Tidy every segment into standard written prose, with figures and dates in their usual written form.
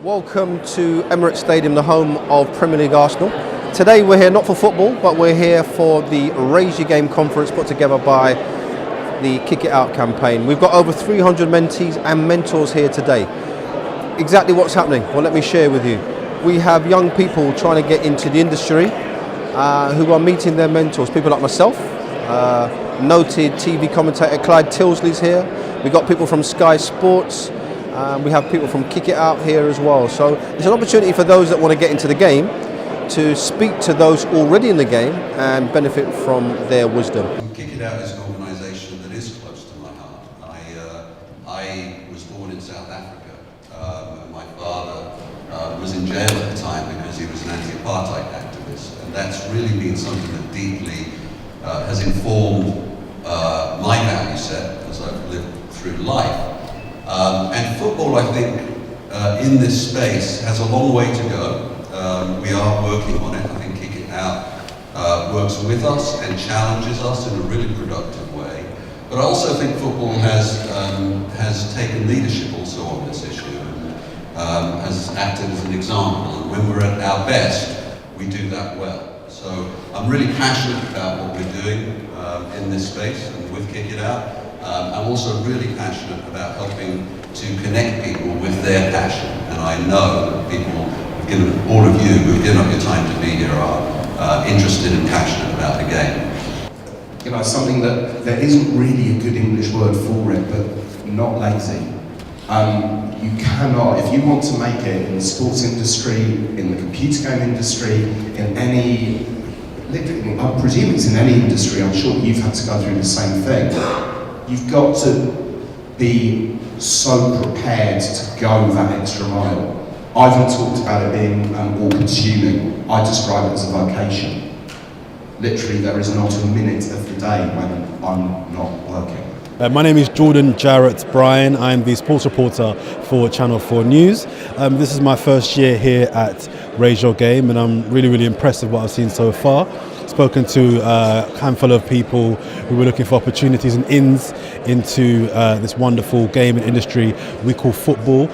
Welcome to Emirates Stadium, the home of Premier League Arsenal. Today we're here not for football, but we're here for the Raise Your Game conference put together by the Kick It Out campaign. We've got over 300 mentees and mentors here today. Exactly what's happening? Well, let me share with you. We have young people trying to get into the industry who are meeting their mentors, people like myself. Noted TV commentator Clyde Tilsley's here. We've got people from Sky Sports. We have people from Kick It Out here as well. So it's an opportunity for those that want to get into the game to speak to those already in the game and benefit from their wisdom. Kick It Out is an organisation that is close to my heart. I was born in South Africa. My father was in jail at the time because he was an anti-apartheid activist, and that's really been something that deeply has informed my value set as I've lived through life. And football, I think, in this space has a long way to go. We are working on it. I think Kick It Out works with us and challenges us in a really productive way. But I also think football has taken leadership also on this issue and has acted as an example. And when we're at our best, we do that well. So I'm really passionate about what we're doing in this space and with Kick It Out. I'm also really passionate about helping to connect people with their passion, and I know that people, all of you who've given up your time to be here are interested and passionate about the game. You know, something that there isn't really a good English word for it, but not lazy. You cannot, if you want to make it in the sports industry, in the computer game industry, in any, literally, I presume it's in any industry, I'm sure you've had to go through the same thing. You've got to be so prepared to go that extra mile. I haven't talked about it being all-consuming. I describe it as a vocation. Literally, there is not a minute of the day when I'm not working. My name is Jordan Jarrett Bryan. I'm the sports reporter for Channel 4 News. This is my first year here at Raise Your Game, and I'm really impressed with what I've seen so far. Spoken to a handful of people who were looking for opportunities and ins into this wonderful game and industry we call football.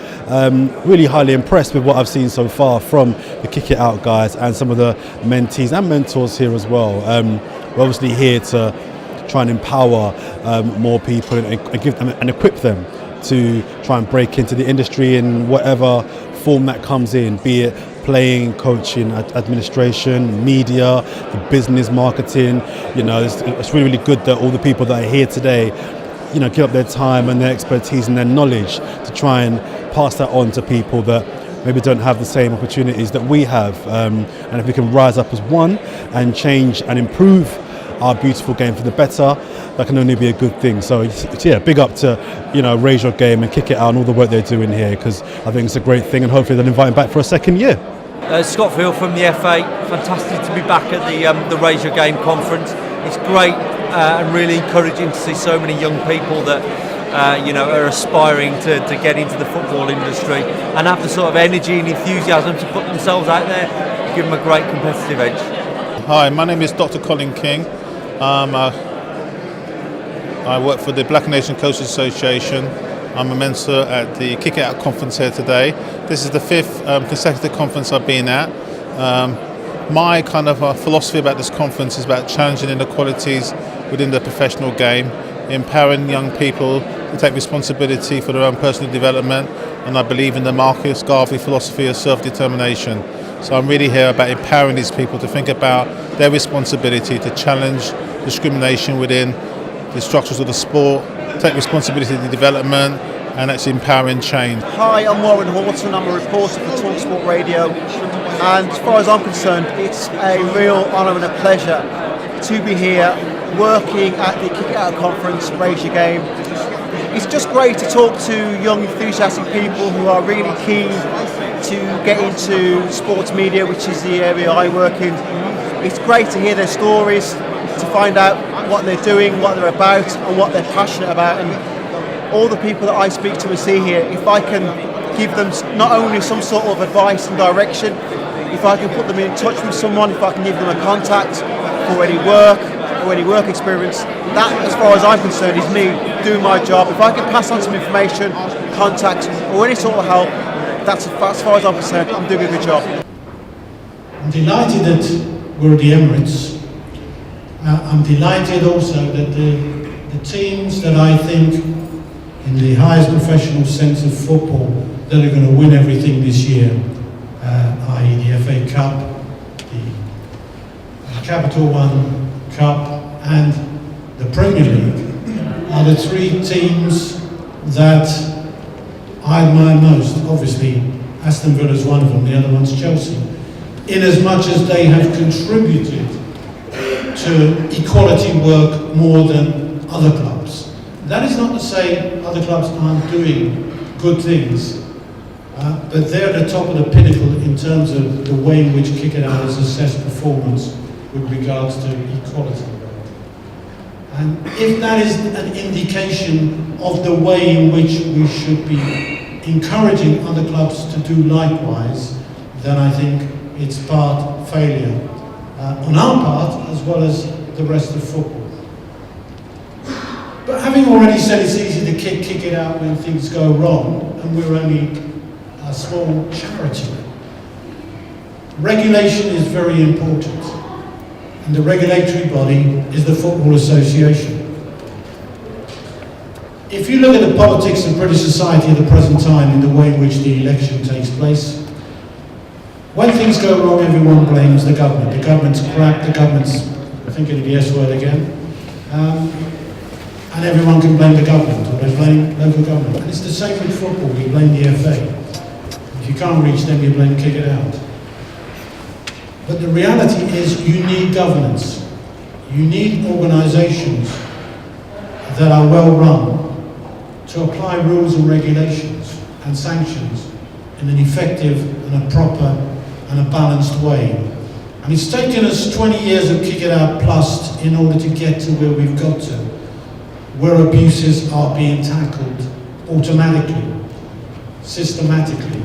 Really highly impressed with what I've seen so far from the Kick It Out guys and some of the mentees and mentors here as well. We're obviously here to try and empower more people and give them and equip them to try and break into the industry in whatever form that comes in, be it playing, coaching, administration, media, the business, marketing. You know, it's really good that all the people that are here today, you know, give up their time and their expertise and their knowledge to try and pass that on to people that maybe don't have the same opportunities that we have. And if we can rise up as one and change and improve our beautiful game for the better, that can only be a good thing. So yeah, big up to, you know, Raise Your Game and Kick It Out and all the work they're doing here, because I think it's a great thing, and hopefully they'll invite him back for a second year. Scott Field from the FA. Fantastic to be back at the Raise Your Game conference. It's great and really encouraging to see so many young people that you know, are aspiring to get into the football industry and have the sort of energy and enthusiasm to put themselves out there, give them a great competitive edge. Hi, my name is Dr. Colin King. I work for the Black Nation Coaches Association. I'm a mentor at the Kick It Out conference here today. This is the fifth consecutive conference I've been at. My kind of philosophy about this conference is about challenging inequalities within the professional game, empowering young people to take responsibility for their own personal development, and I believe in the Marcus Garvey philosophy of self-determination. So I'm really here about empowering these people to think about their responsibility to challenge discrimination within the structures of the sport, take responsibility for the development, and actually empowering change. Hi, I'm Warren Horton. I'm a reporter for TalkSport Radio, and as far as I'm concerned, it's a real honour and a pleasure to be here working at the Kick It Out conference, Raise Your Game. It's just great to talk to young enthusiastic people who are really keen to get into sports media, which is the area I work in. It's great to hear their stories, to find out what they're doing, what they're about, and what they're passionate about. And all the people that I speak to and see here, if I can give them not only some sort of advice and direction, if I can put them in touch with someone, if I can give them a contact for any work or any work experience, that, as far as I'm concerned, is me doing my job. If I can pass on some information, contact, or any sort of help, That's as far as I'm concerned. I'm doing a good job. I'm delighted that we're at the Emirates. I'm delighted also that the teams that I think, in the highest professional sense of football, that are going to win everything this year, i.e. the FA Cup, the Capital One Cup and the Premier League, are the three teams that I admire most. Obviously, Aston Villa is one of them, the other one's Chelsea. In as much as they have contributed to equality work more than other clubs. That is not to say other clubs aren't doing good things, but they're at the top of the pinnacle in terms of the way in which Kick It Out has assessed performance with regards to equality work. And if that is an indication of the way in which we should be encouraging other clubs to do likewise, then I think it's part failure on our part as well as the rest of football. But having already said it's easy to kick it out when things go wrong, and we're only a small charity, regulation is very important. And the regulatory body is the Football Association. If you look at the politics of British society at the present time in the way in which the election takes place, when things go wrong, everyone blames the government. The government's crap, the government's, I think it'll be the S word again, and everyone can blame the government, or they blame local government. And it's the same with football, we blame the FA. If you can't reach them, you blame Kick It Out. But the reality is you need governance. You need organisations that are well run to apply rules and regulations and sanctions in an effective and a proper and a balanced way. And it's taken us 20 years of Kick It Out plus in order to get to where we've got to, where abuses are being tackled automatically, systematically,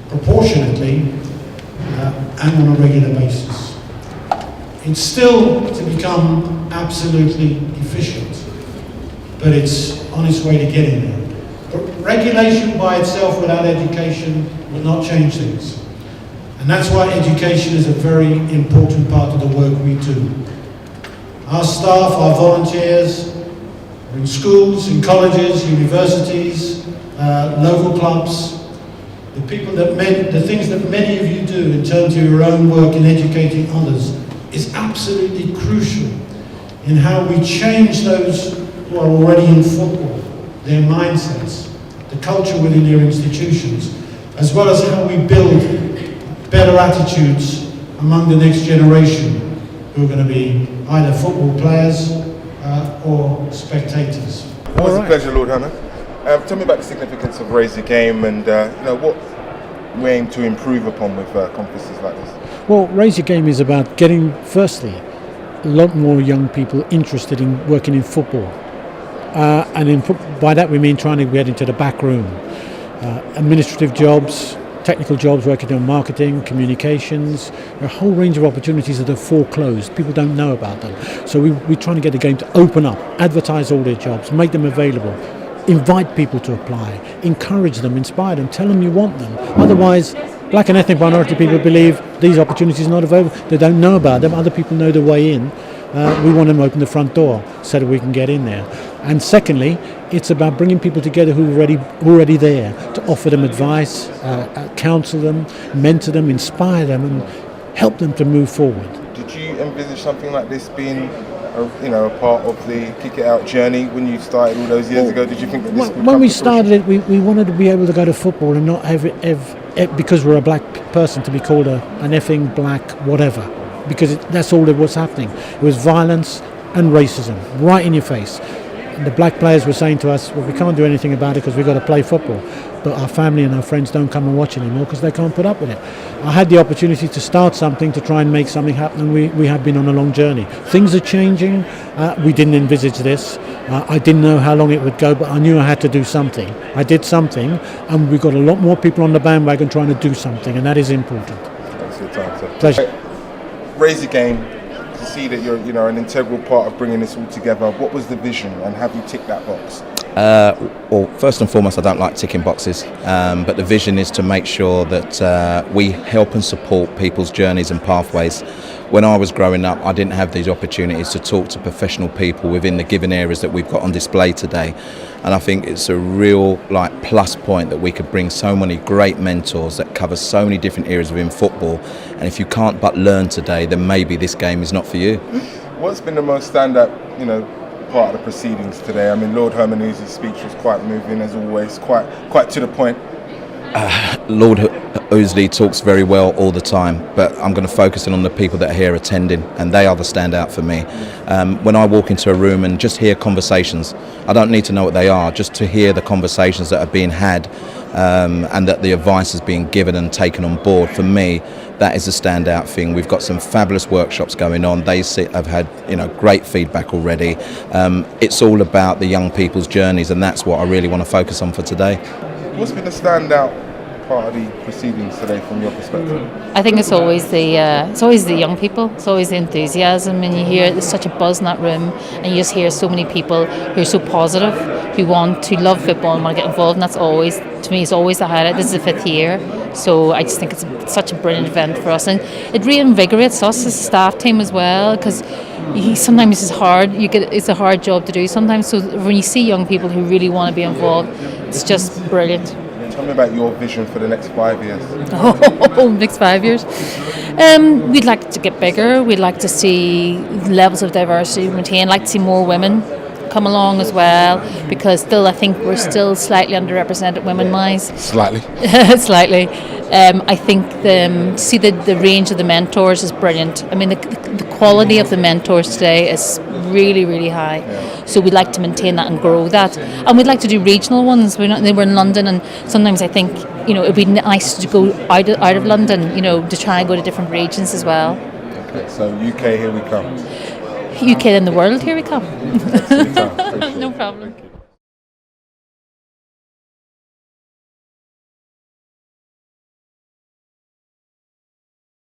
proportionately, and on a regular basis. It's still to become absolutely efficient, but it's on its way to getting there. But regulation by itself without education will not change things. And that's why education is a very important part of the work we do. Our staff, our volunteers, are in schools, in colleges, universities, local clubs. The things that many of you do in terms of your own work in educating others is absolutely crucial in how we change those who are already in football, their mindsets, the culture within their institutions, as well as how we build better attitudes among the next generation who are going to be either football players or spectators. It was a pleasure, Lord Hannah. Tell me about the significance of Raise the Game and what we aim to improve upon with conferences like this. Well, Raise Your Game is about getting, firstly, a lot more young people interested in working in football. By that we mean trying to get into the back room. Administrative jobs, technical jobs, working on marketing, communications, a whole range of opportunities that are foreclosed. People don't know about them. So we're trying to get the game to open up, advertise all their jobs, make them available, invite people to apply, encourage them, inspire them, tell them you want them. Otherwise, black and ethnic minority people believe these opportunities are not available. They don't know about them. Other people know the way in. We want them to open the front door so that we can get in there. And secondly, it's about bringing people together who are already there to offer them advice, counsel them, mentor them, inspire them, and help them to move forward. Did you envisage something like this being a part of the Kick It Out journey when you started all those years ago? Did you think that this would come when we to started it, we wanted to be able to go to football and not have it because we're a black person to be called an effing black whatever, because that's all that was happening. It was violence and racism right in your face. And the black players were saying to us, well, we can't do anything about it because we've got to play football. But our family and our friends don't come and watch anymore because they can't put up with it. I had the opportunity to start something, to try and make something happen, and we have been on a long journey. Things are changing. We didn't envisage this. I didn't know how long it would go, but I knew I had to do something. I did something, and we've got a lot more people on the bandwagon trying to do something, and that is important. Thanks for your time, sir. Pleasure. Raise Your Game. To see that you're an integral part of bringing this all together. What was the vision, and have you ticked that box? Well, first and foremost, I don't like ticking boxes, but the vision is to make sure that we help and support people's journeys and pathways. When I was growing up, I didn't have these opportunities to talk to professional people within the given areas that we've got on display today. And I think it's a real plus point that we could bring so many great mentors that cover so many different areas within football. And if you can't but learn today, then maybe this game is not for you. What's been the most standout, part of the proceedings today? I mean, Lord Hermanouzi's speech was quite moving, as always, quite to the point. Lord Ousley talks very well all the time, but I'm going to focus in on the people that are here attending, and they are the standout for me. When I walk into a room and just hear conversations, I don't need to know what they are, just to hear the conversations that are being had, and that the advice is being given and taken on board. For me, that is a standout thing. We've got some fabulous workshops going on. Have had great feedback already. It's all about the young people's journeys, and that's what I really want to focus on for today. What's been the standout part of the proceedings today from your perspective? I think it's always the young people. It's always the enthusiasm, and you hear there's such a buzz in that room, and you just hear so many people who are so positive, who love football and want to get involved, and that's always, to me, it's always the highlight. This is the 5th year, so I just think it's such a brilliant event for us, and it reinvigorates us as a staff team as well, because sometimes it's hard. It's a hard job to do sometimes. So when you see young people who really want to be involved, it's just brilliant. Tell me about your vision for the next 5 years. Next 5 years. We'd like to get bigger. We'd like to see levels of diversity maintained. I'd like to see more women come along as well, because still I think we're still slightly underrepresented women-wise. Slightly. Slightly. I think see the range of the mentors is brilliant. I mean, the quality of the mentors today is really, really high. Yeah. So we'd like to maintain that and grow that. And we'd like to do regional ones. They were in London, and sometimes I think it'd be nice to go out of London, to try and go to different regions as well. Okay, so UK, here we come. UK and the world, here we come. No problem.